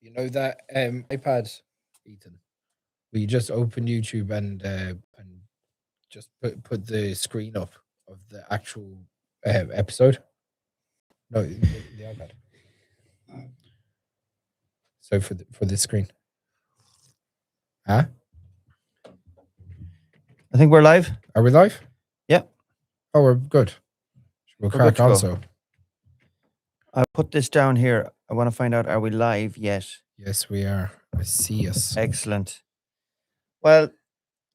You know that iPad, Ethan. We just open YouTube and just put the screen up of the actual episode. No, the iPad. So for the screen. Huh? I think we're live. Are we live? Yeah. Oh, we're good. We'll crack on. So I'll put this down here. I want to find out, are we live yet? yes, we are. I see us. Excellent. Well,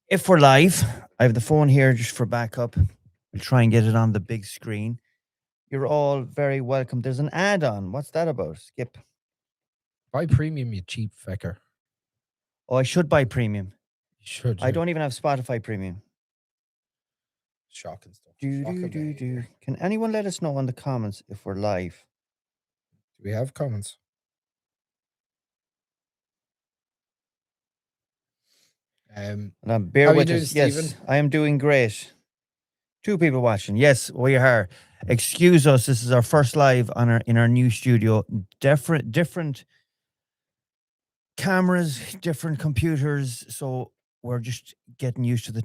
if we're live, I have the phone here just for backup. We'll try and get it on the big screen. You're all very welcome. There's an ad on. What's that about? Skip. Buy premium, you cheap fecker. Oh, I should buy premium. You should. I don't even have Spotify premium. Shocking stuff. Can anyone let us know in the comments if we're live? Do we have comments? Bear with us. Yes, Stephen? I am doing great. 2 people watching. Yes, we are. Excuse us. This is our first live in our new studio. Different cameras, different computers. So we're just getting used to the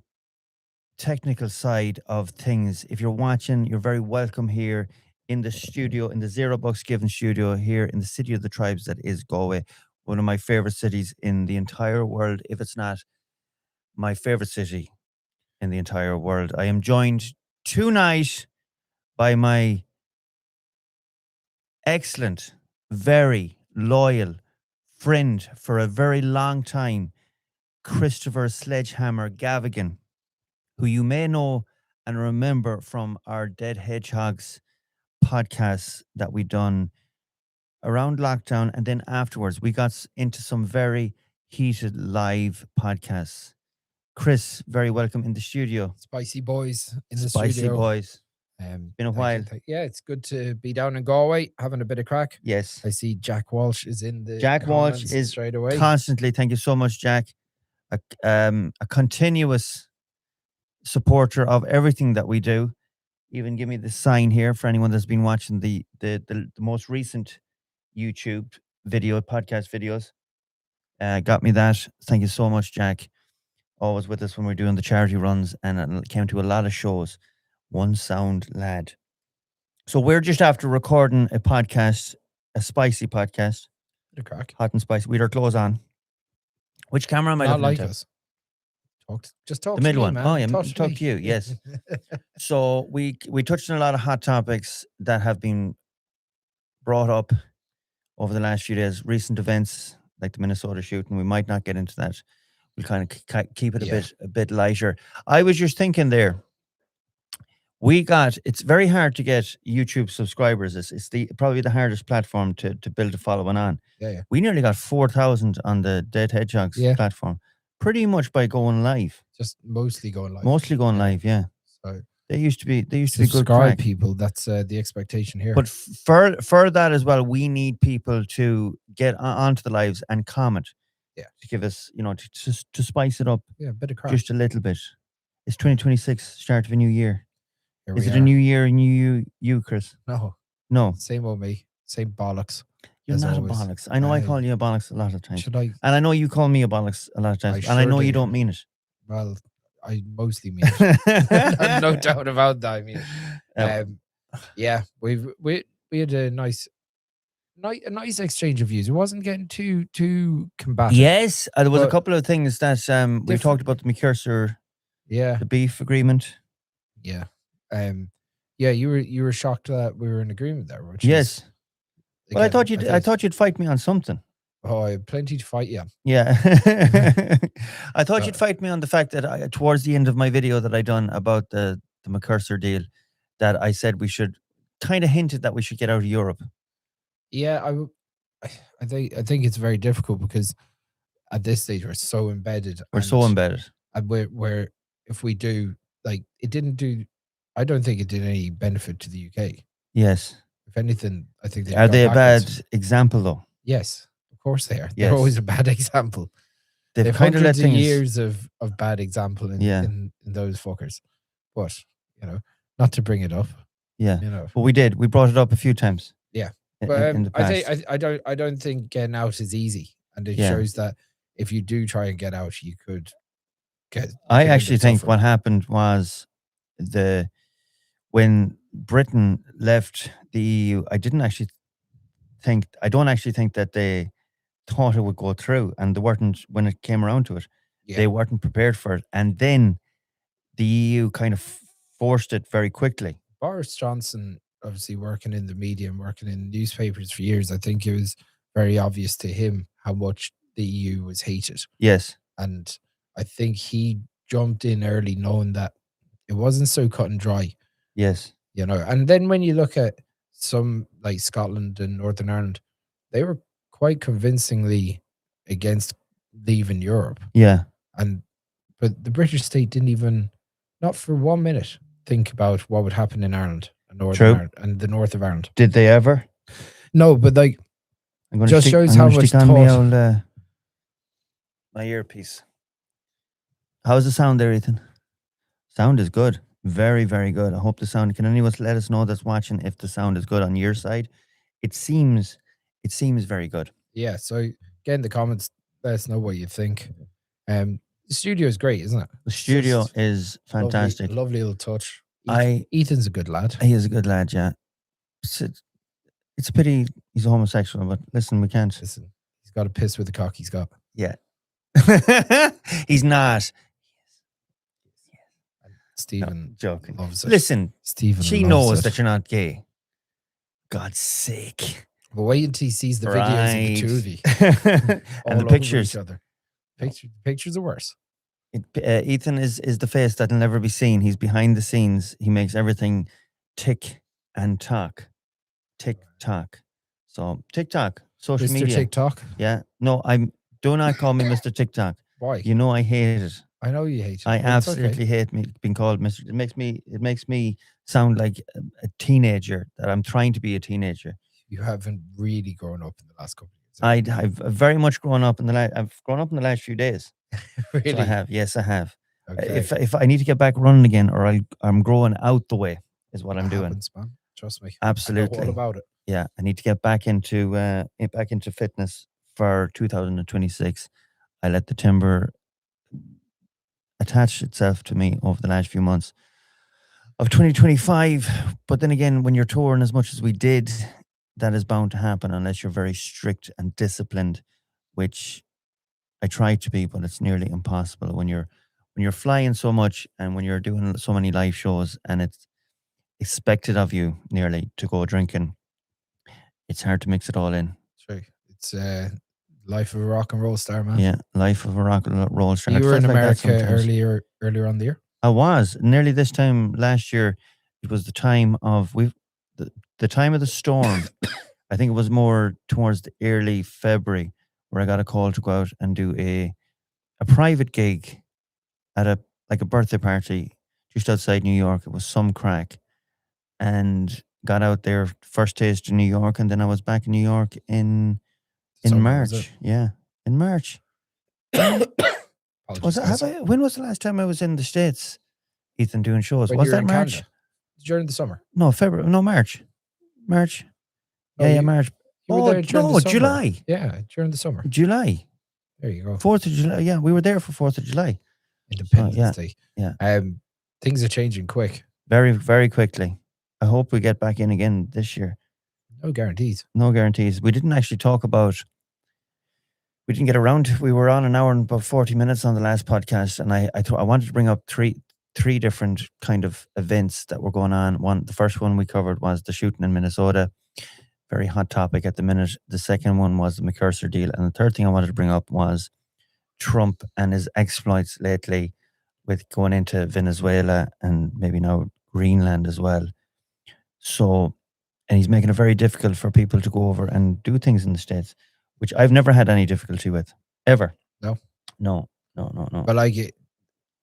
technical side of things. If you're watching, you're very welcome here in the studio, in the $0 Given studio here in the city of the tribes that is Galway, one of my favorite cities in the entire world, if it's not my favorite city in the entire world. I am joined tonight by my excellent, very loyal friend for a very long time, Christopher Sledgehammer Gavaghan, who you may know and remember from our Dead Hedgehogs podcasts that we done around lockdown, and then afterwards we got into some very heated live podcasts. Chris, very welcome in the studio. Spicy boys in the studio. Spicy boys. Been a while. Yeah, it's good to be down in Galway, having a bit of crack. Yes. I see Jack Walsh is in the Jack Walsh is straight away. Constantly. Thank you so much, Jack. A continuous supporter of everything that we do. Even give me the sign here for anyone that's been watching the most recent YouTube podcast videos. Got me that. Thank you so much, Jack. Always with us when we're doing the charity runs, and it came to a lot of shows. One sound lad. So we're just after recording a podcast, a spicy podcast. The crack. Hot and spicy. With our clothes on. Which camera am I looking like into? Us. Just talk the to middle me, one. Man. Oh, yeah, talk to you. Yes. So we touched on a lot of hot topics that have been brought up over the last few days. Recent events like the Minnesota shooting. We might not get into that. We'll kind of keep it a bit lighter. I was just thinking there. It's very hard to get YouTube subscribers. It's probably the hardest platform to build a following on. Yeah. We nearly got 4,000 on the Dead Hedgehogs platform. Pretty much by going live. Just mostly going live. Mostly going live, yeah. So they used to be good subscribe people. That's the expectation here. But for that as well, we need people to get onto the lives and comment. Yeah. To give us, to spice it up. Yeah, a bit of crap. Just a little bit. It's 2026, start of a new year. Is it a new year, new you, Chris? No. Same old me. Same bollocks. You're not always. A bollocks. I know I call you a bollocks a lot of times. Should I? And I know you call me a bollocks a lot of times. And I know you don't mean it. Well, I mostly mean it. I've no doubt about that. I mean, yeah, we had a nice exchange of views. It wasn't getting too combative. Yes, there was a couple of things that we talked about the Mercosur, the beef agreement. Yeah, you were shocked that we were in agreement there. Yes. Well, I thought you'd fight me on something. Oh, I had plenty to fight you. Yeah. I thought you'd fight me on the fact that towards the end of my video that I done about the Mercosur deal, that I said we should kind of hinted that we should get out of Europe. Yeah, I think it's very difficult because at this stage we're so embedded. And we're if we do, like, it didn't do. I don't think it did any benefit to the UK. Yes. If anything, I think are they a bad example though? Yes, of course they are. Yes. They're always a bad example. They've hundreds of years of bad example in those fuckers. But not to bring it up. Yeah. But we did. We brought it up a few times. Yeah. But in the past. I don't think getting out is easy, and it shows that if you do try and get out, you could get. I actually think what happened was when Britain left the EU, I don't actually think that they thought it would go through, and they weren't when it came around to it. Yeah. They weren't prepared for it, and then the EU kind of forced it very quickly. Boris Johnson, obviously working in the media and working in newspapers for years, I think it was very obvious to him how much the EU was hated. Yes. And I think he jumped in early knowing that it wasn't so cut and dry. Yes. You know, and then when you look at some like Scotland and Northern Ireland, they were quite convincingly against leaving Europe. Yeah. But the British state didn't even, not for 1 minute, think about what would happen in Ireland and Northern Ireland and the north of Ireland. Did they ever? No, but like, just shows how much thought. My earpiece. How's the sound there, Ethan? Sound is good. Very, very good. I hope the sound. Can anyone let us know that's watching if the sound is good on your side? It seems very good. Yeah. So get in the comments. Let us know what you think. The studio is great, isn't it? The studio is fantastic. Lovely little touch. Ethan's a good lad. He is a good lad. Yeah. It's a pity he's a homosexual, but listen, we can't. Listen, he's got a piss with the cock he's got. Yeah. He's not. Stephen joking. Loves it. Listen, Stephen, she knows that you're not gay. God's sake. But wait until he sees the videos of the two of you. And the pictures. Each other. Pictures are worse. Ethan is the face that'll never be seen. He's behind the scenes. He makes everything tick and talk. TikTok. So TikTok, social Mr. media. TikTok? Yeah. No, do not call me Mr. TikTok. Why? You know I hate it. I know you hate it. I absolutely hate being called Mr. It makes me sound like a teenager, that I'm trying to be a teenager. You haven't really grown up in the last couple of years. I've very much grown up I've grown up in the last few days. Really? So I have. Yes, I have. Okay. If I need to get back running again, or I'm growing out the way, is what I'm doing. Happens, man. Trust me. Absolutely. I know all about it. Yeah, I need to get back into fitness for 2026. I let the timber attach itself to me over the last few months of 2025. But then again, when you're touring as much as we did, that is bound to happen unless you're very strict and disciplined, which I try to be, but it's nearly impossible when you're flying so much and when you're doing so many live shows and it's expected of you nearly to go drinking. It's hard to mix it all in. True. It's life of a rock and roll star, man. Yeah, life of a rock and roll star. You were in America earlier on the year? I was. Nearly this time last year, it was the time of the time of the storm. I think it was more towards the early February where I got a call to go out and do a private gig at a birthday party just outside New York. It was some crack. And got out there first taste in New York, and then I was back in New York in March. Yeah, in March. When was the last time I was in the States, Ethan, doing shows? Was that March? Canada? During the summer? No, February. No, March. March. Yeah, March. You were there during the summer. July. Yeah, during the summer. July. There you go. 4th of July. Yeah, we were there for 4th of July. Independence Day. Yeah. Things are changing quick. Very, very quickly. I hope we get back in again this year. No guarantees. No guarantees. We didn't actually talk about. We didn't get around. We were on an hour and about 40 minutes on the last podcast, and I wanted to bring up three different kind of events that were going on. The first one we covered was the shooting in Minnesota, very hot topic at the minute. The second one was the McCurser deal, and the third thing I wanted to bring up was Trump and his exploits lately, with going into Venezuela and maybe now Greenland as well. So, and he's making it very difficult for people to go over and do things in the States, which I've never had any difficulty with, ever. No. But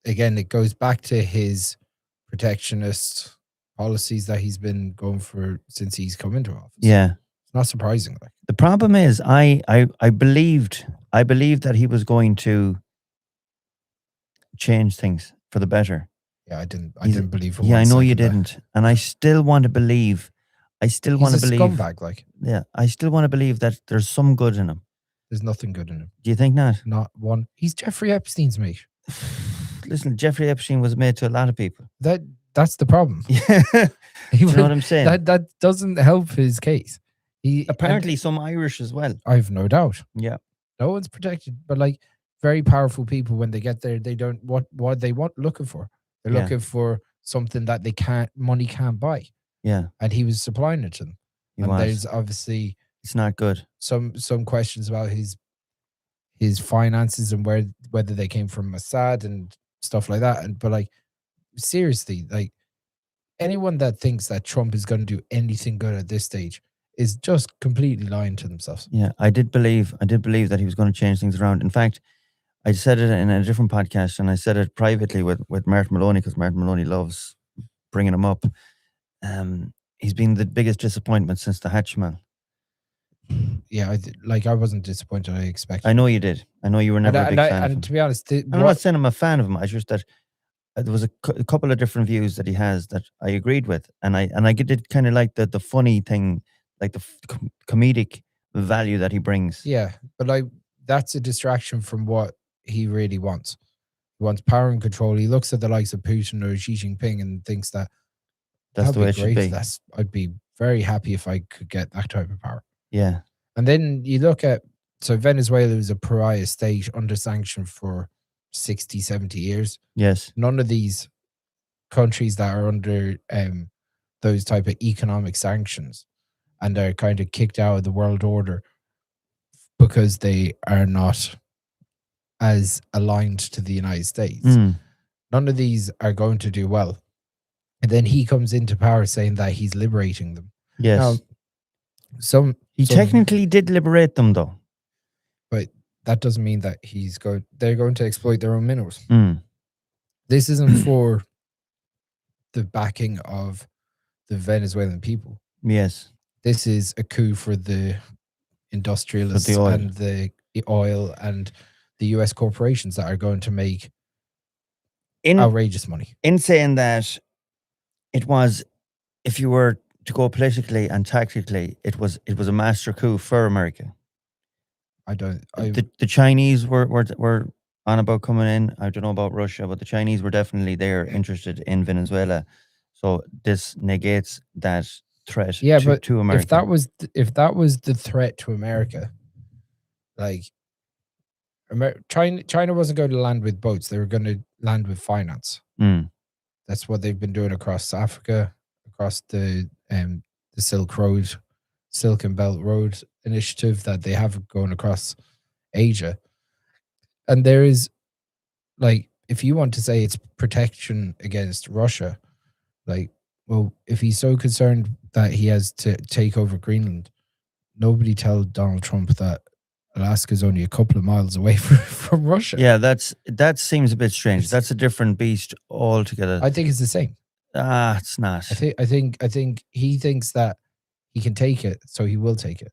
again, it goes back to his protectionist policies that he's been going for since he's come into office. Yeah. It's not surprising. The problem is I believed that he was going to change things for the better. Yeah, I didn't believe. Yeah, I know you didn't. And I still want to believe I still He's want a to believe. scumbag. Like, Yeah, I still want to believe that there's some good in him. there's nothing good in him. Do you think not? Not one. He's Jeffrey Epstein's mate. Listen, Jeffrey Epstein was made to a lot of people. That's the problem. Yeah, you know what I'm saying? That doesn't help his case. Apparently some Irish as well. I've no doubt. Yeah, no one's protected, but like very powerful people, when they get there, they don't what they want looking for. They're Yeah. looking for something that money can't buy, yeah, and he was supplying it to them. he And was. there's obviously It's not good. some questions about his finances and whether they came from Mossad and stuff like that. And but like seriously, like anyone that thinks that Trump is going to do anything good at this stage is just completely lying to themselves. Yeah, I did believe that he was going to change things around. In fact, I said it in a different podcast, and I said it privately with Martin Maloney, because Martin Maloney loves bringing him up. He's been the biggest disappointment since the Hatchman. Yeah, I wasn't disappointed. I expected. I know you did. I know you were never a big fan of him. And to be honest, I'm not saying I'm a fan of him. I just that there was a couple of different views that he has that I agreed with, and I did kind of like the funny thing, like the comedic value that he brings. Yeah, but like that's a distraction from what he really wants. He wants power and control. He looks at the likes of Putin or Xi Jinping and thinks that that's the way it should be. I'd be very happy if I could get that type of power. Yeah. And then you look at, so Venezuela was a pariah state under sanction for 60, 70 years. Yes. None of these countries that are under those type of economic sanctions and are kind of kicked out of the world order because they are not as aligned to the United States. None of these are going to do well. And then he comes into power saying that he's liberating them. Yes. Now, he technically did liberate them, though. But that doesn't mean that they're going to exploit their own minerals. This isn't for the backing of the Venezuelan people. Yes. This is a coup for the industrialists and the oil and the US corporations that are going to make outrageous money. In saying that, it was, if you were to go politically and tactically, it was a master coup for America. The Chinese were on about coming in. I don't know about Russia, but the Chinese were definitely there, interested in Venezuela. So this negates that threat to America. If that was the threat to America, like China wasn't going to land with boats. They were going to land with finance. That's what they've been doing across Africa, across the Silk and Belt Road initiative that they have going across Asia. And there is, like, if you want to say it's protection against Russia, like, well, if he's so concerned that he has to take over Greenland, nobody tell Donald Trump that Alaska is only a couple of miles away from Russia. Yeah, that seems a bit strange. That's a different beast altogether. I think it's the same. It's not. I think he thinks that he can take it, so he will take it.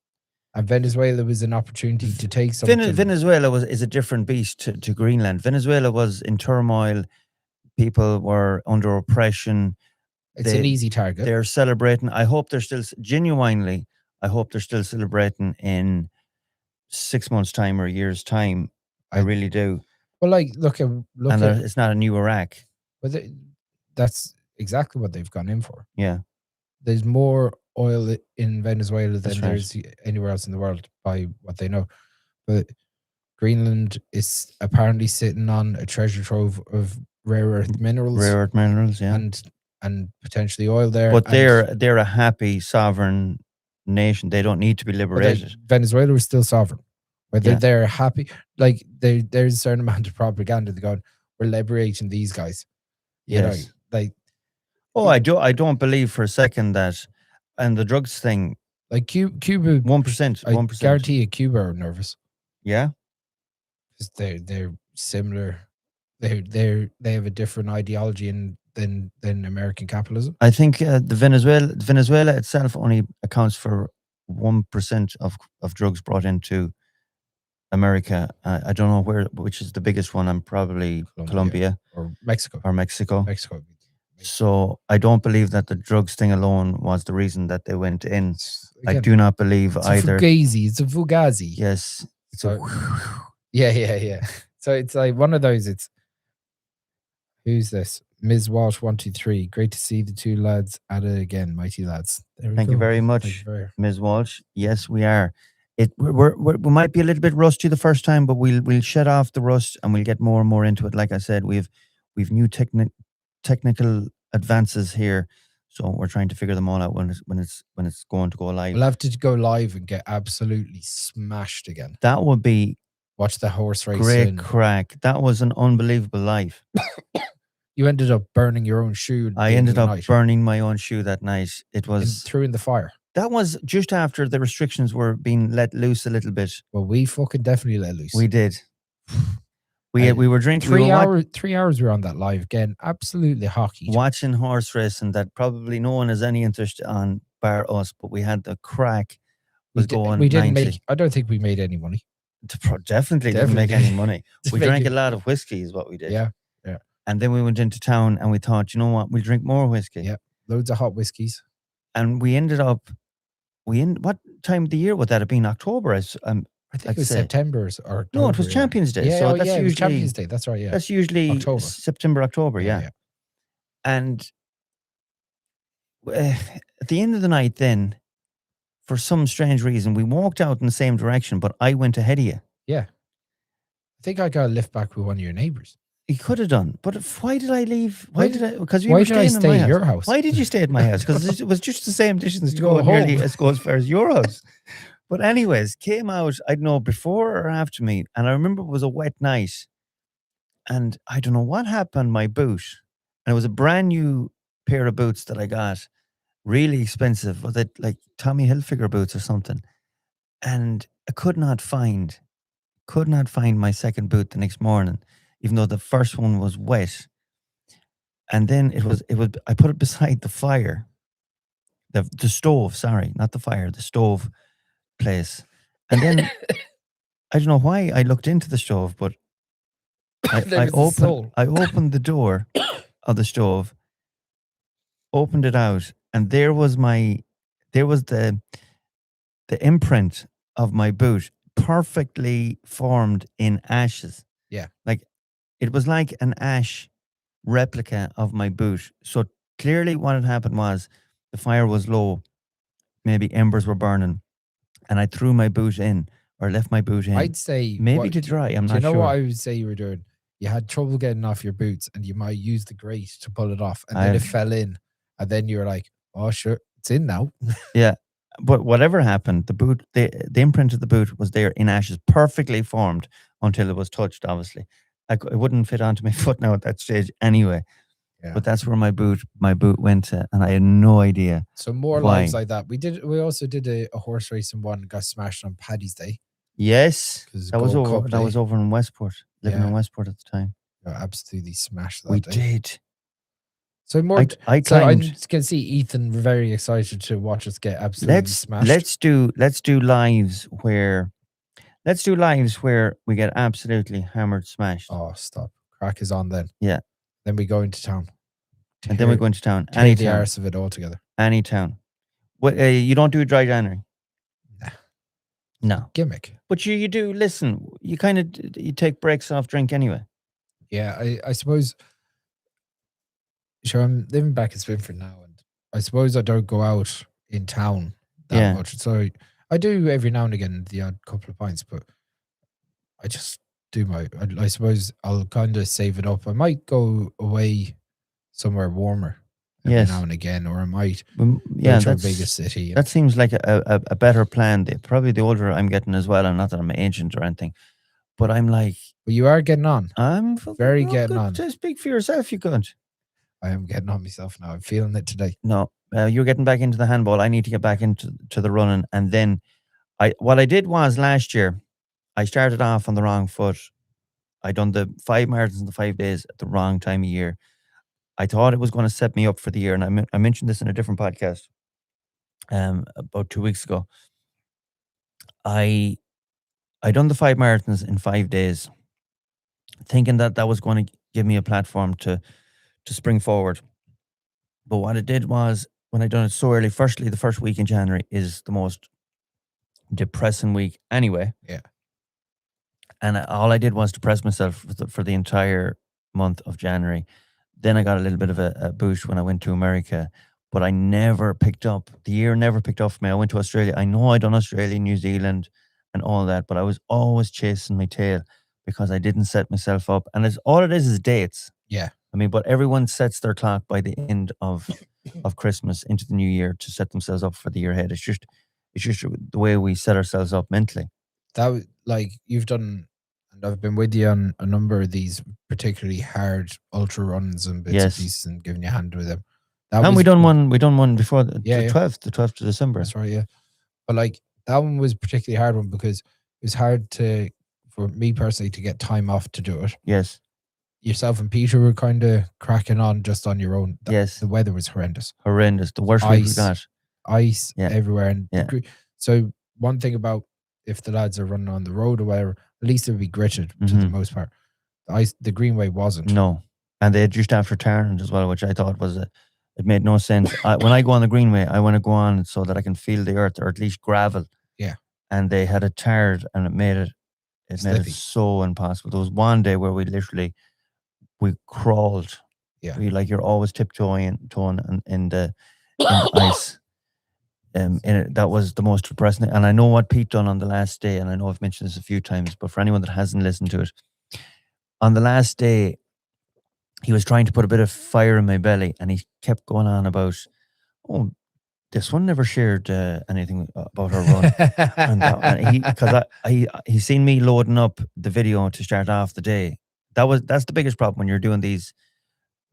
And Venezuela was an opportunity to take something. Venezuela is a different beast to Greenland. Venezuela was in turmoil. People were under oppression. It's an easy target. They're celebrating. I hope they're still genuinely. I hope they're still celebrating in 6 months' time or a year's time. I really do. Well, like look at it's not a new Iraq. But that's exactly what they've gone in for. Yeah, there's more oil in Venezuela than there's anywhere else in the world by what they know. But Greenland is apparently sitting on a treasure trove of rare earth minerals. Yeah, and potentially oil there. But they're a happy sovereign nation. They don't need to be liberated. Venezuela is still sovereign. Whether they're happy, like there's a certain amount of propaganda. They're going, we're liberating these guys. You know, like. Oh, I don't believe for a second that, and the drugs thing. Like Cuba, 1%. I guarantee you, Cuba are nervous. Yeah, because they're similar. They have a different ideology than American capitalism. I think the Venezuela itself only accounts for 1% of drugs brought into America. I don't know which is the biggest one. I'm probably Colombia or Mexico. Mexico. So I don't believe that the drugs thing alone was the reason that they went in. I Again, do not believe it's either. a fugazi. It's a fugazi. Yes. So yeah. So it's like one of those. It's who's this? Ms. Walsh 123. Great to see the two lads at it again, mighty lads. There we Thank go. you very much, Ms. Walsh. Yes, we are. We might be a little bit rusty the first time, but we'll shed off the rust and we'll get more and more into it. Like I said, we've new technical advances here, so we're trying to figure them all out when it's going to go live. We'll have to go live and get absolutely smashed again. That would be watch the horse race. Great crack. That was an unbelievable live. You ended up burning your own shoe. I ended up burning my own shoe that night. It was threw in the fire. That was just after the restrictions were being let loose a little bit. Well, we fucking definitely let loose. We did. We were drinking 3 hours. 3 hours we were on that live again. Absolutely hockey. Watching horse racing that probably no one has any interest on bar us, but we had the crack. We didn't 90. I don't think we made any money. Definitely didn't make any money. We drank a lot of whiskey is what we did. Yeah. And then we went into town and we thought, you know what, we'll drink more whiskey. Yeah. Loads of hot whiskeys. And we ended up, what time of the year would that have been? October? I think it was September or October. No, it was Champions Day. Yeah, so that's usually Champions Day. That's right. Yeah. That's usually October. September, October. Yeah. And at the end of the night, then, for some strange reason, we walked out in the same direction, but I went ahead of you. Yeah. I think I got a lift back with one of your neighbors. He could have done, but why did I leave? Because why did I stay at your house? Why did you stay at my house? Because it was just the same distance to go nearly as far as your house. But anyways, came out, I don't know, before or after me. And I remember it was a wet night. And I don't know what happened, my boot. And it was a brand new pair of boots that I got. Really expensive. Was it like Tommy Hilfiger boots or something? And I could not find my second boot the next morning, even though the first one was wet. And then it was I put it beside the fire. The stove, sorry, not the fire, the stove place. And then I don't know why I looked into the stove, but I opened the door of the stove, opened it out, and there was the imprint of my boot, perfectly formed in ashes. Yeah. Like it was like an ash replica of my boot. So clearly what had happened was the fire was low, maybe embers were burning, and I threw my boot in or left my boot in. I'd say maybe to dry. I'm not sure. Do you know what I would say you were doing? You had trouble getting off your boots and you might use the grate to pull it off, and then it fell in, and then you were like, oh sure, it's in now. Yeah. But whatever happened, the boot, the imprint of the boot was there in ashes, perfectly formed until it was touched, obviously. It wouldn't fit onto my foot now at that stage anyway. Yeah. But that's where my boot went to, and I had no idea. So more lives like that. We also did a horse racing one, got smashed on Paddy's Day. Yes. That was over in Westport, living in Westport at the time. Oh, absolutely smashed that We day. did. So more. I can see Ethan very excited to watch us get absolutely smashed. Let's do lives where we get absolutely hammered, smashed. Oh, stop! Crack is on then. Yeah. Then we go into town. And then we go into town. Any the arse of it altogether. Any town. What you don't do dry January? Nah. No gimmick. But you do. Listen, you take breaks off drink anyway. Yeah, I suppose. Sure, I'm living back in Spinford now, and I suppose I don't go out in town that much. So I do every now and again the odd couple of pints, but I just do I suppose I'll kind of save it up. I might go away somewhere warmer every now and again, or I might go to a bigger city. That seems like a better plan. Probably the older I'm getting as well, and not that I'm ancient or anything, but I'm like... But you are getting on. I'm very getting on. Just speak for yourself, you could. I am getting on myself now. I'm feeling it today. No, you're getting back into the handball. I need to get back into the running. And then what I did was last year, I started off on the wrong foot. I done the 5 marathons in the 5 days at the wrong time of year. I thought it was going to set me up for the year. And I mentioned this in a different podcast about 2 weeks ago. I done the 5 marathons in 5 days, thinking that was going to give me a platform to spring forward. But what it did was, when I done it so early, firstly, the first week in January is the most depressing week anyway. Yeah. And all I did was depress myself for the entire month of January. Then I got a little bit of a boost when I went to America, but I never picked up. The year never picked up for me. I went to Australia. I know I done Australia, New Zealand, and all that, but I was always chasing my tail because I didn't set myself up. And all it is dates. Yeah. I mean, but everyone sets their clock by the end of Christmas into the new year to set themselves up for the year ahead. It's just the way we set ourselves up mentally. That, like, you've done, and I've been with you on a number of these particularly hard ultra runs and bits and pieces, and giving you a hand with them. And we done one before the 12th of December. That's right, yeah. But like, that one was a particularly hard one because it was hard for me personally to get time off to do it. Yes. Yourself and Peter were kind of cracking on just on your own. Yes. The weather was horrendous. The worst week we got. Ice everywhere. And so one thing about, if the lads are running on the road or whatever, at least it would be gritted to the most part. The Greenway wasn't. No. And they had just after turning as well, which I thought was it made no sense. When I go on the Greenway, I want to go on so that I can feel the earth, or at least gravel. Yeah. And they had it tarred, and it made it so impossible. There was one day where we crawled. Yeah. You're always tiptoeing in the ice. That was the most depressing thing. And I know what Pete done on the last day, and I know I've mentioned this a few times, but for anyone that hasn't listened to it, on the last day, he was trying to put a bit of fire in my belly, and he kept going on about, oh, this one never shared anything about her run. and he seen me loading up the video to start off the day. That's the biggest problem when you're doing these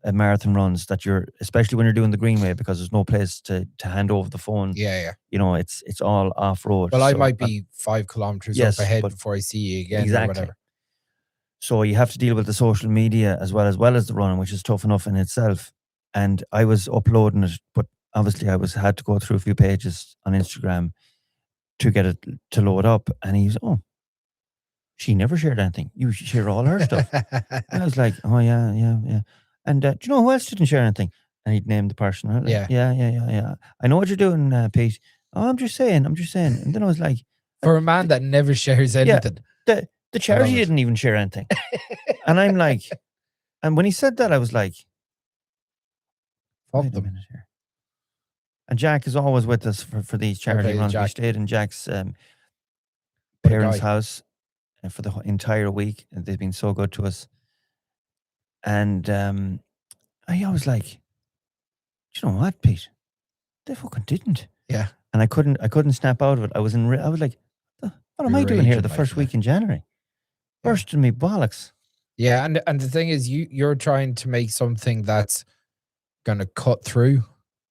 marathon runs, that especially when you're doing the Greenway, because there's no place to hand over the phone. Yeah. You know, it's all off road. Well, I might be 5 kilometers up ahead before I see you again. Exactly. Or whatever. So you have to deal with the social media as well as the running, which is tough enough in itself. And I was uploading it, but obviously I had to go through a few pages on Instagram to get it to load up. And he was, oh, she never shared anything. You share all her stuff. And I was like, oh yeah. And do you know who else didn't share anything? And he'd name the person. Like, yeah. I know what you're doing, Pete. Oh, I'm just saying. And then I was like, for a man that never shares anything. The charity didn't even share anything. And I'm like, and when he said that, I was like, wait a minute here. And Jack is always with us for these charity runs. We stayed in Jack's parents' house for the entire week. And they've been so good to us. And I was like, do you know what, Pete? They fucking didn't. Yeah. And I couldn't snap out of it. I was like, what am I doing here the first week in January? Bursting me bollocks. Yeah, and the thing is, you're trying to make something that's gonna cut through.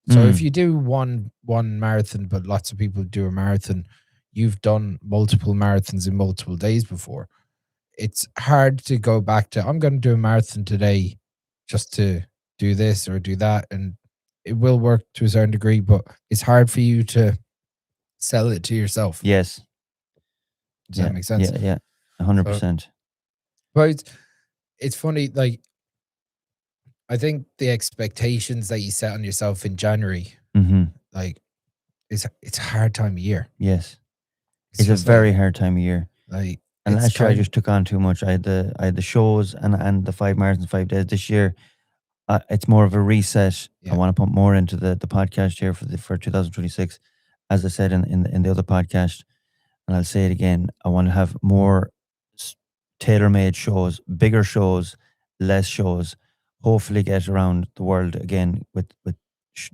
So if you do one marathon, but lots of people do a marathon, you've done multiple marathons in multiple days before. It's hard to go back to, I'm going to do a marathon today just to do this or do that. And it will work to a certain degree, but it's hard for you to sell it to yourself. Yes. Does that make sense? Yeah. 100%. But it's funny, like, I think the expectations that you set on yourself in January, like, it's a hard time of year. Yes. It's a very hard time of year. Like, and last year I just took on too much. I had the shows and the 5 marathons, 5 days. This year, it's more of a reset. I want to put more into the podcast here for 2026. As I said in the other podcast, and I'll say it again, I want to have more tailor-made shows, bigger shows, less shows. Hopefully get around the world again with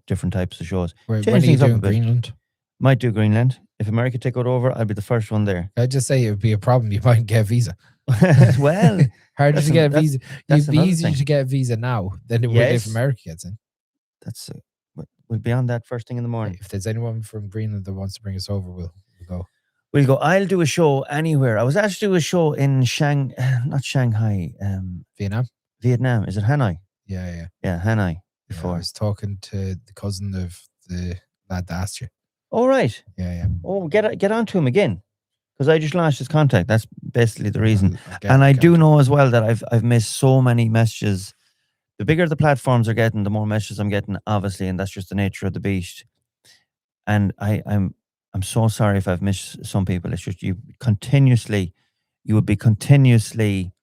different types of shows. When are you doing Greenland? Might do Greenland. If America take it over, I'll be the first one there. I'd just say it would be a problem. You might get a visa. Well, harder to get a visa. It'd be easier to get a visa now than it would if America gets in. That's we'll be on that first thing in the morning. If there's anyone from Greenland that wants to bring us over, we'll go. We'll go. I'll do a show anywhere. I was asked to do a show in not Shanghai. Vietnam. Is it Hanoi? Yeah. Yeah, Hanoi. Before I was talking to the cousin of the lad that asked you. Oh, right. Yeah. Oh, get on to him again, because I just lost his contact. That's basically the reason. And I do know as well that I've missed so many messages the bigger the platforms are getting, the more messages I'm getting, obviously, and that's just the nature of the beast. And I'm so sorry if I've missed some people. It's just you would be continuously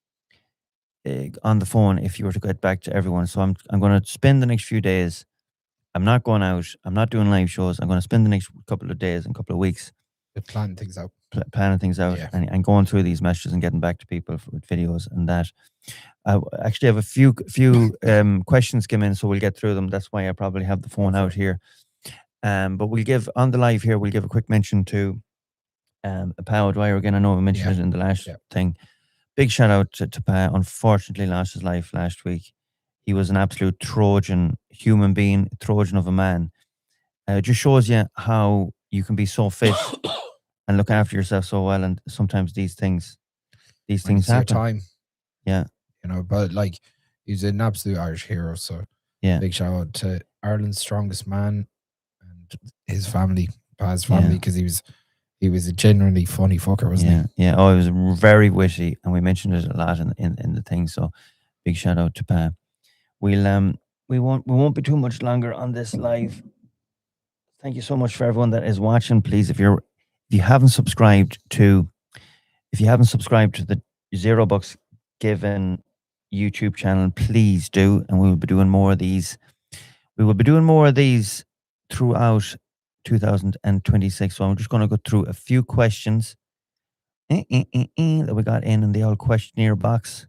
on the phone if you were to get back to everyone. So I'm going to spend the next few days. I'm not going out. I'm not doing live shows. I'm going to spend the next couple of days and couple of weeks planning things out, and going through these messages and getting back to people with videos and that. I actually have a few questions come in, so we'll get through them. That's why I probably have the phone out here. But we'll give on the live here. We'll give a quick mention to Pa O'Dwyer again. I know we mentioned it in the last thing. Big shout out to Pa. Unfortunately, lost his life last week. He was an absolute Trojan human being, Trojan of a man. It just shows you how you can be so fit and look after yourself so well, and sometimes these things happen. Your time, yeah. But like, he's an absolute Irish hero. So big shout out to Ireland's strongest man and his family, Pa's family, because he was a genuinely funny fucker, wasn't he? Yeah. Oh, he was very witty, and we mentioned it a lot in the thing. So big shout out to Pa. We won't be too much longer on this live. Thank you so much for everyone that is watching. Please, if you haven't subscribed to the $0 given YouTube channel, please do, and we will be doing more of these. We will be doing more of these throughout 2026. So I'm just going to go through a few questions that we got in the old questionnaire box.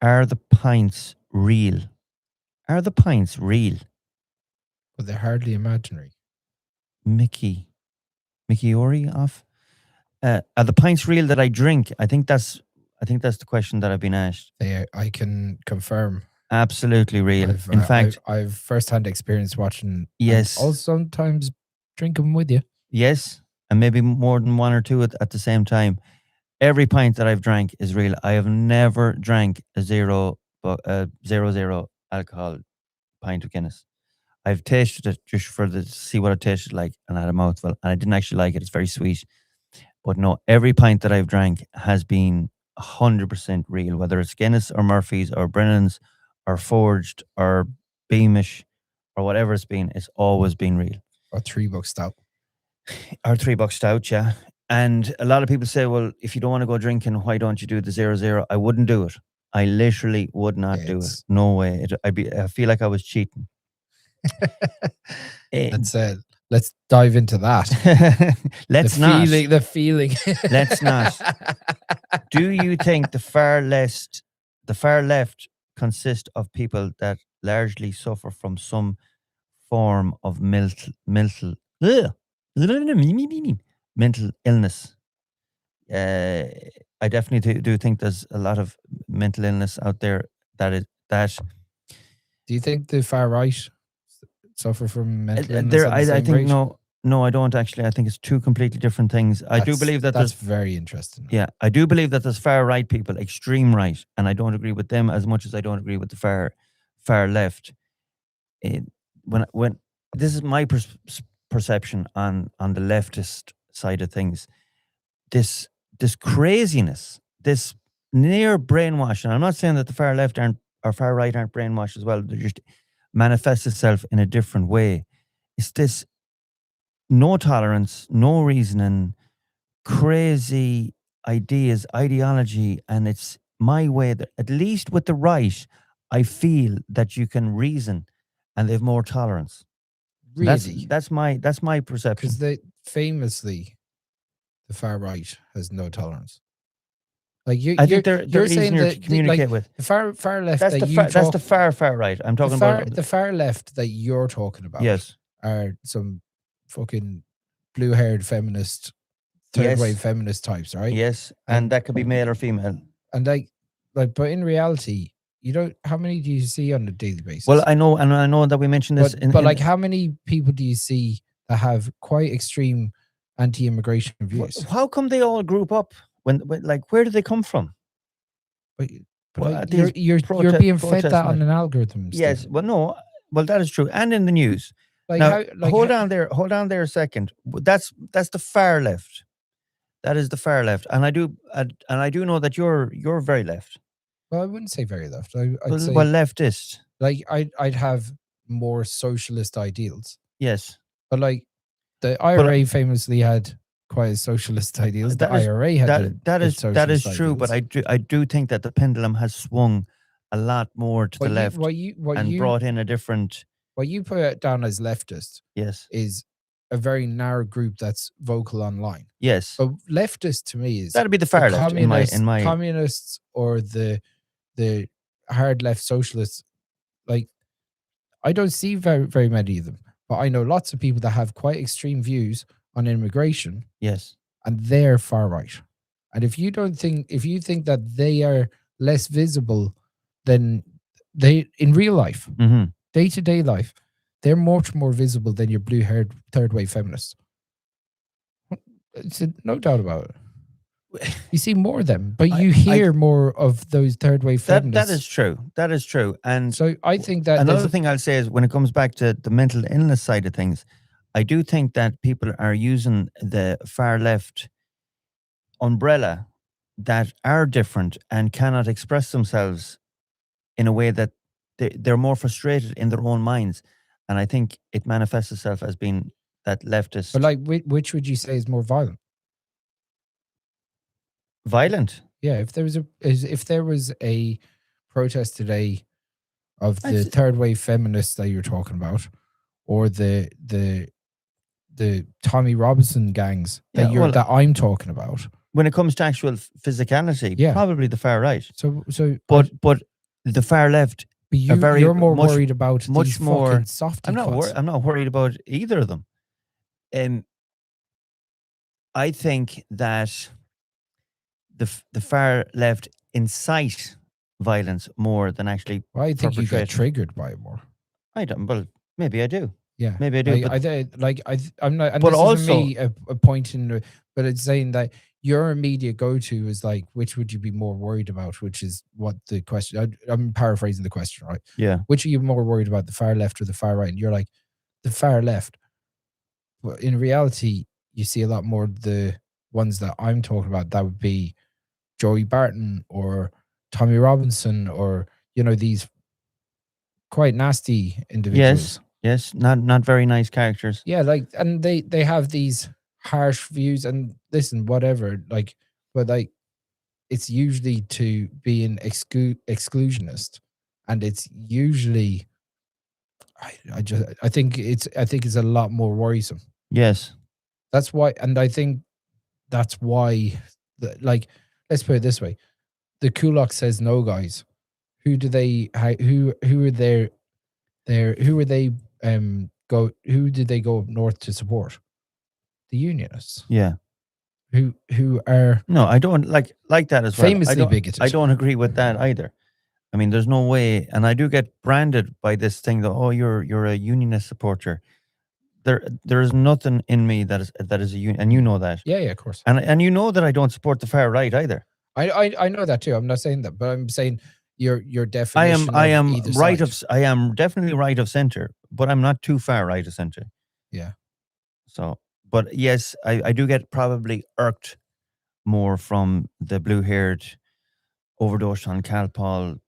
Are the pints real? Are the pints real? But they're hardly imaginary. Mickey Ori off. Are the pints real that I drink? I think that's the question that I've been asked. I can confirm. Absolutely real. In fact, I've first-hand experience watching. Yes. And also sometimes drinking with you. Yes, and maybe more than one or two at the same time. Every pint that I've drank is real. I have never drank a 0.0 alcohol pint of Guinness. I've tasted it just to see what it tasted like, and I had a mouthful, and I didn't actually like it. It's very sweet. But no, every pint that I've drank has been 100% real, whether it's Guinness or Murphy's or Brennan's or Forged or Beamish or whatever it's been. It's always been real. Or $3 stout. Or $3 stout, yeah. And a lot of people say, well, if you don't want to go drinking, why don't you do the 0.0? I wouldn't do it. I literally would not do it. No way. I feel like I was cheating. Let's dive into that. The feeling. Let's not. Do you think the far left consist of people that largely suffer from some form of mental illness? I definitely do think there's a lot of mental illness out there that. Do you think the far right suffer from mental illness? I think no, I don't actually. I think it's two completely different things. I do believe that that's very interesting. Yeah, I do believe that there's far right people, extreme right, and I don't agree with them as much as I don't agree with the far left. When this is my perception on the leftist side of things, this craziness, this near brainwashing. I'm not saying that the far left or far right aren't brainwashed as well. They just manifest itself in a different way. It's this no tolerance, no reasoning, crazy ideas, ideology, and it's my way that, at least with the right, I feel that you can reason and they have more tolerance. Really? That's my perception. Because famously, the far right has no tolerance. Like I think they're saying that to communicate with the far left. That's the far right. I'm talking about the far left that you're talking about. Yes, are some fucking blue-haired feminist, third-wave feminist types, right? Yes, and that could be male or female. And but in reality, you don't. How many do you see on a daily basis? Well, I know, and I know that we mentioned this. But how many people do you see that have quite extreme anti-immigration views? How come they all group up? When where do they come from? You're being fed that on an algorithm. Yes, well, no, well, that is true, and in the news. Hold on there a second. That's the far left. That is the far left, and I do know that you're very left. Well, I wouldn't say very left. I'd say Well, leftist. like I'd have more socialist ideals, Yes, but like the but IRA famously had quite socialist ideals. The that is IRA had that is socialist true. But ideals. I do think that the pendulum has swung a lot more to the What you left what you what and you brought in a different. what you put down as leftist Yes, is a very narrow group that's vocal online. yes, But leftist to me is that'd be the the far left in my. communists or the hard left socialists. Like I don't see very many of them, but I know lots of people that have quite extreme views on immigration, Yes, and they're far right. And if you think that they are less visible than they in real life, mm-hmm. day to day life, they're much more visible than your blue haired third wave feminists. It's no doubt about it. You see more of them, but you hear more of those third wave feminists. That is true. That is true. And so I think that another thing I'll say is when it comes back to the mental illness side of things, I do think that people are using the far left umbrella that are different and cannot express themselves in a way that they're more frustrated in their own minds. And I think it manifests itself as being that leftist. But like, which would you say is more violent? Violent? Yeah, if there was a protest today of the third wave feminists that you're talking about, or the Tommy Robinson gangs that I'm talking about. When it comes to actual physicality, probably the far right. But the far left. But you're more worried about these fucking softy I'm not worried about either of them. I think that the far left incite violence more than actually. Well, I think you get triggered by it more. I don't. Well, maybe I do. Yeah, maybe I do. I'm not. And but this also, isn't me a point in, but it's saying that your immediate go-to is like, which would you be more worried about? Which is what the question. I'm paraphrasing the question, right? Yeah. Which are you more worried about, the far left or the far right? And you're like, the far left. But in reality, you see a lot more of the ones that I'm talking about. That would be Joey Barton or Tommy Robinson, or these quite nasty individuals. Yes, not very nice characters. Yeah, like, and they have these harsh views, and listen, whatever, like, but like, it's usually to be an exclusionist, and it's usually, I think it's a lot more worrisome. Yes, that's why, and I think that's why, like, let's put it this way: the Kulak says no guys. Who do they? Who are their? Who are they? Who did they go up north to support? The Unionists. Yeah. Who are no, I don't like that as well. Famously bigoted. I don't agree with that either. I mean, there's no way, and I do get branded by this thing that you're a Unionist supporter. There is nothing in me that is a union, and you know that. Yeah, of course. And you know that I don't support the far right either. I know that too. I'm not saying that, but I'm saying your definition. I am right side. I am definitely right of center, but I'm not too far right of center. Yeah. So, but yes, I do get probably irked more from the blue-haired, overdosed on Calpol,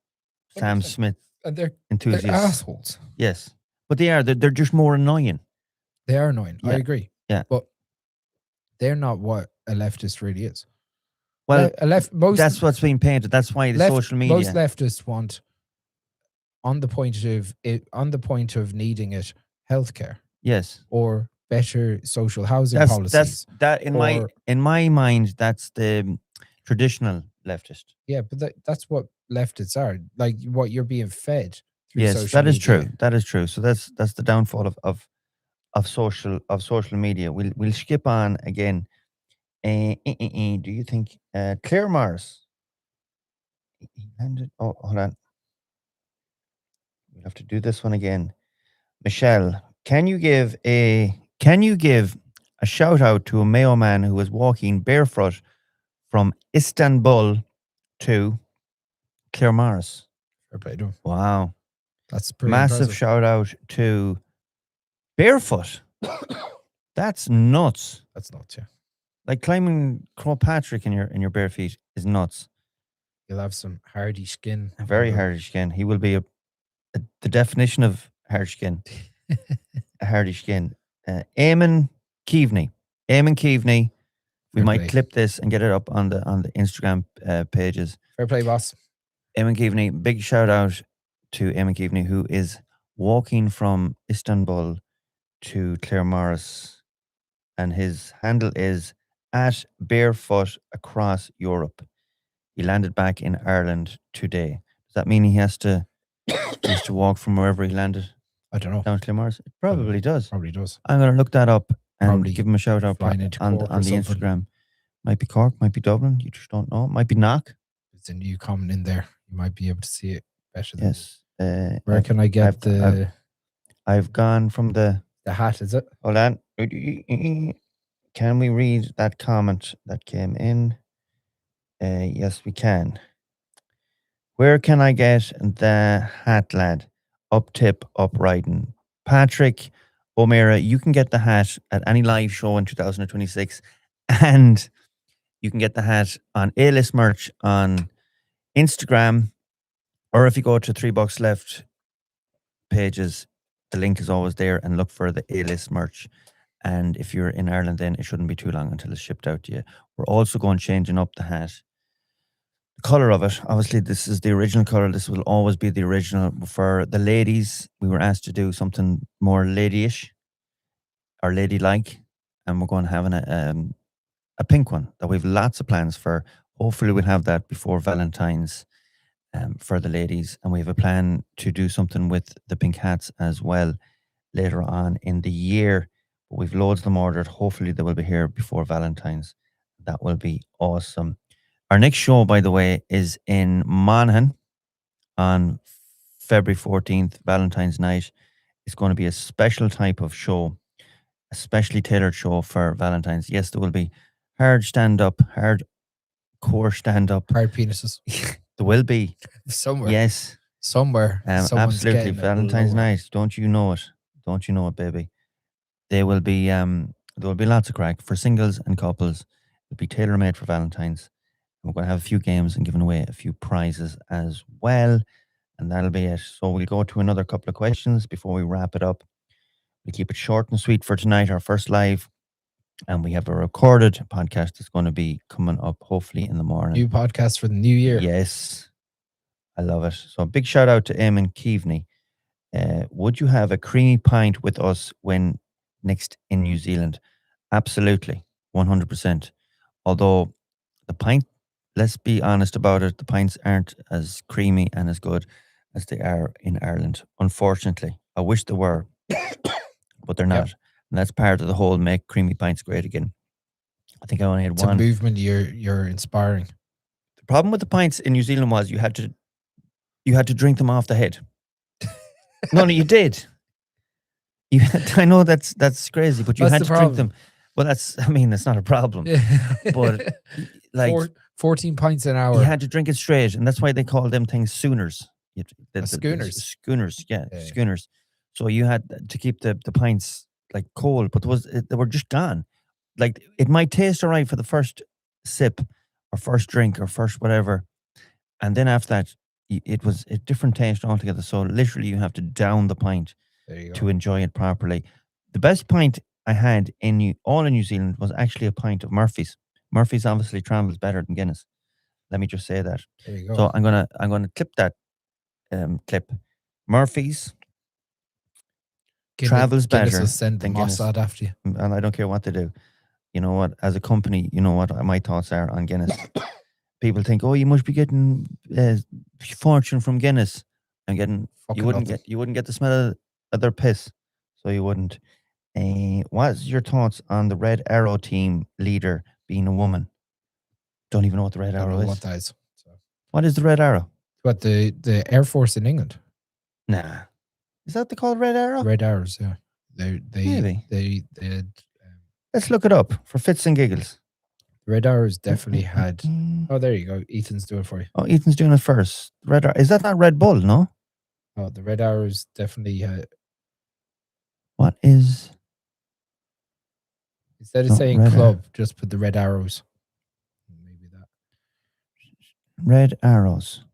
Sam Smith enthusiasts. They're assholes. Yes, but they're just more annoying. They are annoying. Yeah. I agree. Yeah, but they're not what a leftist really is. Well, that's what's being painted. That's why the social media. Most leftists want, on the point of needing it, healthcare. Yes. Or better social housing policies. In my mind, that's the traditional leftist. Yeah, but that's what leftists are. Like what you're being fed through social media. Yes, that is true. That is true. So that's the downfall of social media. We'll skip on again. Do you think Claire Mars? Oh, hold on. We'll have to do this one again. Michelle, can you give a shout out to a Mayo man who was walking barefoot from Istanbul to Claire Mars? Wow. That's pretty massive impressive. Shout out to barefoot. That's nuts. That's nuts, yeah. Like climbing Croagh Patrick in your bare feet is nuts. You'll have some hardy skin. Very hardy skin. He will be the definition of hard skin. A hardy skin. Eamon Keaveney. Eamon Keaveney. We might clip this and get it up on the Instagram pages. Fair play, boss. Eamon Keaveney. Big shout out to Eamon Keaveney, who is walking from Istanbul to Claremorris, and his handle is at Barefoot Across Europe. He landed back in Ireland today. Does that mean he has to walk from wherever he landed? I don't know. Down to Claremorris? It probably does. Probably does. I'm going to look that up and give him a shout out on the something. Instagram. Might be Cork, might be Dublin. You just don't know. Might be Knock. It's a new comment in there. You might be able to see it better. Yes. Where can I get I've gone from the hat, is it? Hold on. Can we read that comment that came in? Yes, we can. Where can I get the hat, lad? Up tip, up riding. Patrick O'Meara, you can get the hat at any live show in 2026. And you can get the hat on A-List merch on Instagram. Or if you go to $3 Left pages, the link is always there, and look for the A-List merch. And if you're in Ireland, then it shouldn't be too long until it's shipped out to you. We're also going changing up the hat. The color of it, obviously, this is the original color. This will always be the original. For the ladies, we were asked to do something more ladyish or ladylike, and we're going to have a pink one that we have lots of plans for. Hopefully, we'll have that before Valentine's for the ladies, and we have a plan to do something with the pink hats as well later on in the year. But we've loads of them ordered. Hopefully, they will be here before Valentine's. That will be awesome. Our next show, by the way, is in Monaghan on February 14th, Valentine's night. It's going to be a special type of show, a specially tailored show for Valentine's. Yes, there will be hard stand-up, hard core stand-up. Hard penises. There will be. Somewhere. Yes. Somewhere. Absolutely. Valentine's night. Don't you know it? Don't you know it, baby? There will be lots of crack for singles and couples. It'll be tailor-made for Valentine's. We're going to have a few games and giving away a few prizes as well. And that'll be it. So we'll go to another couple of questions before we wrap it up. We keep it short and sweet for tonight, our first live. And we have a recorded podcast that's going to be coming up hopefully in the morning. New podcast for the new year. Yes. I love it. So a big shout out to Eamon Keaveney. Would you have a creamy pint with us when next in New Zealand? Absolutely. 100%. Although the pint, let's be honest about it, the pints aren't as creamy and as good as they are in Ireland. Unfortunately. I wish they were, but they're not. Yep. And that's part of the whole make creamy pints great again. I think I only had one. It's a movement you're inspiring. The problem with the pints in New Zealand was you had to drink them off the head. No, you did. I know that's crazy, but you had to drink them. Well, that's not a problem. But like 14 pints an hour. You had to drink it straight, and that's why they call them things schooners. Schooners. Schooners, yeah, schooners. So you had to keep the pints like cold, but they were just gone. Like it might taste all right for the first sip or first drink or first whatever, and then after that, it was a different taste altogether. So literally, you have to down the pint to enjoy it properly. The best pint I had in New Zealand was actually a pint of Murphy's. Murphy's obviously travels better than Guinness. Let me just say that. There you go. So I'm gonna clip that clip. Murphy's travels better will send the Mossad after you, and I don't care what they do. You know what? As a company, you know what my thoughts are on Guinness. People think, oh, you must be getting fortune from Guinness. I'm getting you wouldn't get the smell of their piss, so you wouldn't. What's your thoughts on the Red Arrow team leader being a woman? Don't even know what the Red Arrow is. What that is. So. What is the Red Arrow? What the Air Force in England? Nah, is that called Red Arrow? Red Arrows, yeah. They Let's look it up for fits and giggles. Red Arrows definitely had. Oh, there you go. Ethan's doing it for you. Oh, Ethan's doing it first. Red Arrow. Is that not Red Bull? No. Oh, the Red Arrows definitely had. What is? Instead of saying club, just put the red arrows. Maybe that. Red arrows.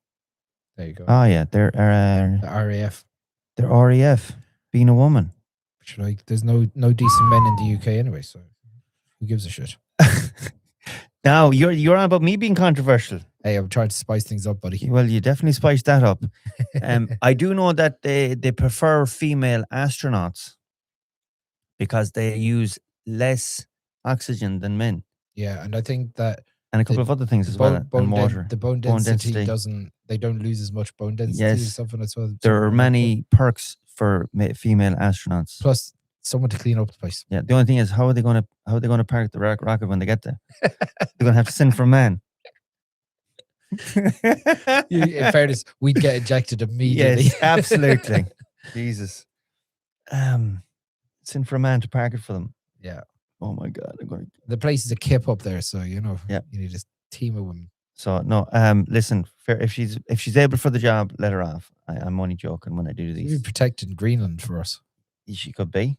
There you go. Oh yeah, they're the RAF. They're RAF. Being a woman. There's no decent men in the UK anyway, so who gives a shit? Now you're on about me being controversial. Hey, I'm trying to spice things up, buddy. Well, you definitely spiced that up. I do know that they prefer female astronauts because they use less oxygen than men. Yeah, and I think that and a couple of other things as well, and water. The bone density they don't lose as much bone density. Yes, or something as well. There are many perks for female astronauts. Plus, someone to clean up the place. Yeah, the only thing is, how are they going to park the rocket when they get there? They're going to have to send for a man. In fairness, we'd get ejected immediately. Yes, absolutely. Jesus. Send for a man to park it for them. Yeah. Oh my God. The place is a kip up there, so you need a team of women. So no, listen, if she's able for the job, let her off. I'm only joking when I do these. She'd be protecting Greenland for us. She could be.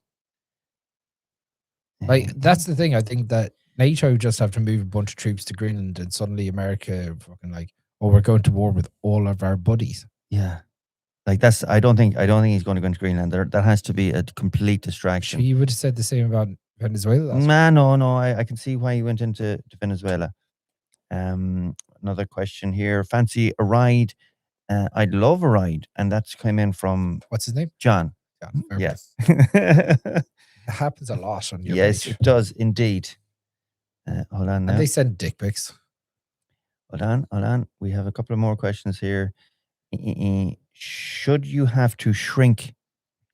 Like, that's the thing. I think that NATO just have to move a bunch of troops to Greenland, and suddenly America fucking like, oh, we're going to war with all of our buddies. Yeah. Like that's, I don't think he's going to go into Greenland. That has to be a complete distraction. You would have said the same about Venezuela. No. I can see why he went into Venezuela. Another question here. Fancy a ride? I'd love a ride, and that's came in from what's his name? John. Yes. It happens a lot on your page. It does indeed. Hold on now. And they send dick pics. Hold on. We have a couple of more questions here. Should you have to shrink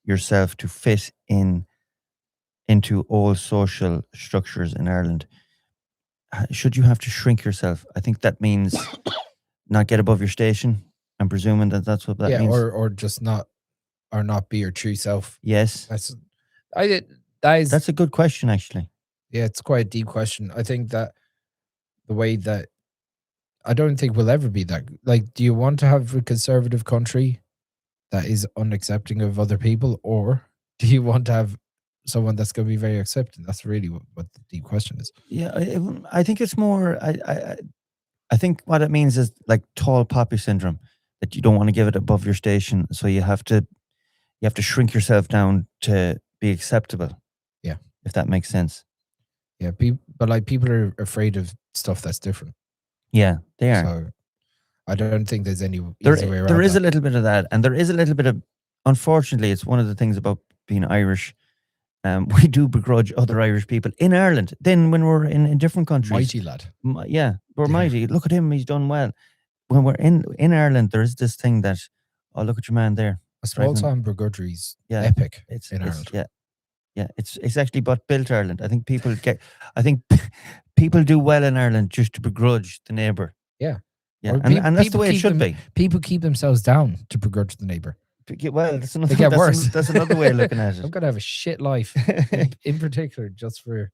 yourself to fit into all social structures in Ireland? Should you have to shrink yourself? I think that means not get above your station. I'm presuming that's what that means. or just not be your true self. Yes, that's a good question, actually. Yeah, it's quite a deep question. I think that the way that I don't think we'll ever be that. Like, do you want to have a conservative country that is unaccepting of other people, or do you want to have someone that's going to be very accepting? That's really what the deep question is. Yeah, I think it's more. I think what it means is like tall poppy syndrome, that you don't want to give it above your station, so you have to shrink yourself down to be acceptable. Yeah, if that makes sense. Yeah, but like people are afraid of stuff that's different. Yeah, they are. So I don't think there's any easy way around. There is a little bit of that, and there is a little bit of. Unfortunately, it's one of the things about being Irish. We do begrudge other Irish people in Ireland. Then when we're in different countries, mighty lad. We're mighty. Look at him; he's done well. When we're in Ireland, there is this thing that, oh, look at your man there. A small town begrudgery is epic. It's in Ireland. Yeah, it's actually built Ireland. I think people do well in Ireland just to begrudge the neighbour. Yeah. And that's the way it should be. People keep themselves down to begrudge the neighbour. Well, that's another. They get worse. That's another way of looking at it. I'm gonna have a shit life, in particular, just for.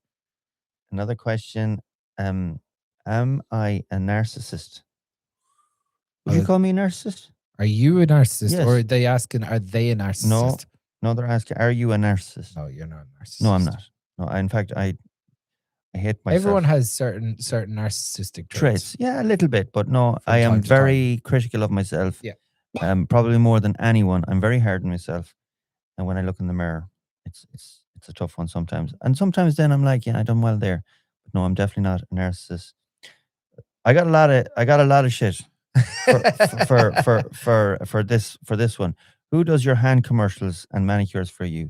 Another question: am I a narcissist? Would you call me a narcissist? Are you a narcissist, yes. or are they asking? Are they a narcissist? No, they're asking. Are you a narcissist? No, you're not a narcissist. No, I'm not. No, in fact, I hate myself. Everyone has certain narcissistic traits. Yeah, a little bit, but no, I am very critical of myself. Yeah. Probably more than anyone. I'm very hard on myself, and when I look in the mirror, it's a tough one sometimes. And sometimes then I'm like, yeah, I done well there, but no, I'm definitely not a narcissist. I got a lot of shit for this one. Who does your hand commercials and manicures for you?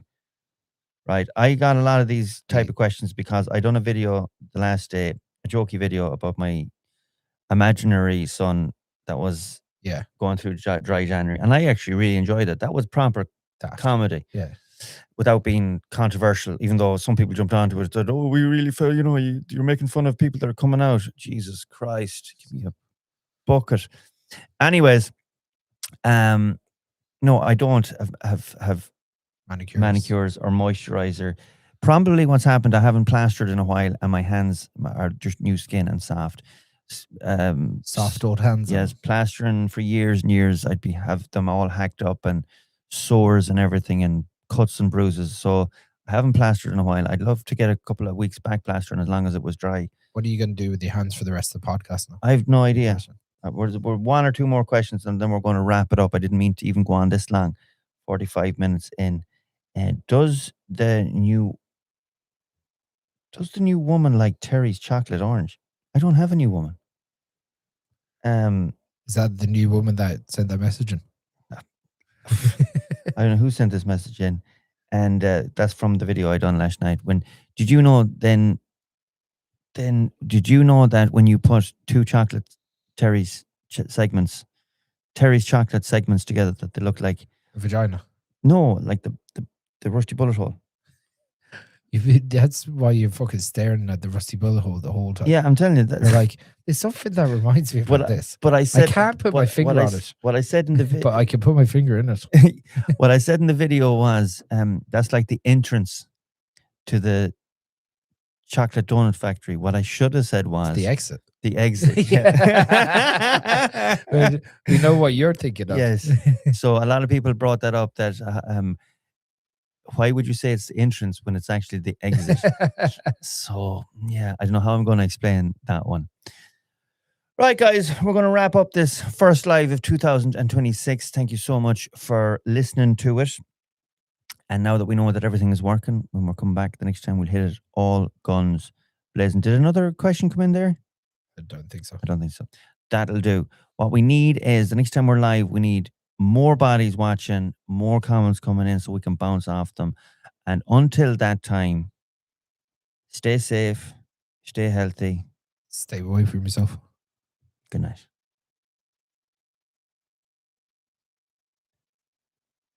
Right, I got a lot of these type of questions because I done a video the last day, a jokey video about my imaginary son that was going through dry January, and I actually really enjoyed it. That was proper comedy, without being controversial. Even though some people jumped onto it, said, "Oh, we really feel, you're making fun of people that are coming out." Jesus Christ, give me a bucket. Anyways, no, I don't have manicures or moisturizer. Probably what's happened, I haven't plastered in a while, and my hands are just new skin and soft. Soft old hands. Yes, plastering for years and years. Have them all hacked up and sores and everything and cuts and bruises. So I haven't plastered in a while. I'd love to get a couple of weeks back plastering as long as it was dry. What are you going to do with your hands for the rest of the podcast now? I have no idea. We're one or two more questions and then we're going to wrap it up. I didn't mean to even go on this long, 45 minutes in. And does the new woman like Terry's chocolate orange? I don't have a new woman. Is that the new woman that sent that message in? I don't know who sent this message in. And that's from the video I done last night. Did you know that when you put two chocolate Terry's chocolate segments together, that they look like a vagina? No, like the rusty bullet hole. That's why you're fucking staring at the rusty bullet hole the whole time. Yeah, I'm telling you that. You're like, there's something that reminds me of this. But I said I can't put my finger on it. What I said in the video, but I can put my finger in it. What I said in the video was, that's like the entrance to the chocolate donut factory. What I should have said was it's the exit. The exit. Yeah. We know what you're thinking of. Yes. So a lot of people brought that up. That why would you say it's the entrance when it's actually the exit? So yeah, I don't know how I'm going to explain that one. Right, guys, we're going to wrap up this first live of 2026. Thank you so much for listening to it. And now that we know that everything is working, when we're coming back the next time, we'll hit it all guns blazing. Did another question come in there? I don't think so. That'll do. What we need is, the next time we're live, we need more bodies watching, more comments coming in so we can bounce off them. And until that time, stay safe, stay healthy. Stay away from yourself. Good night.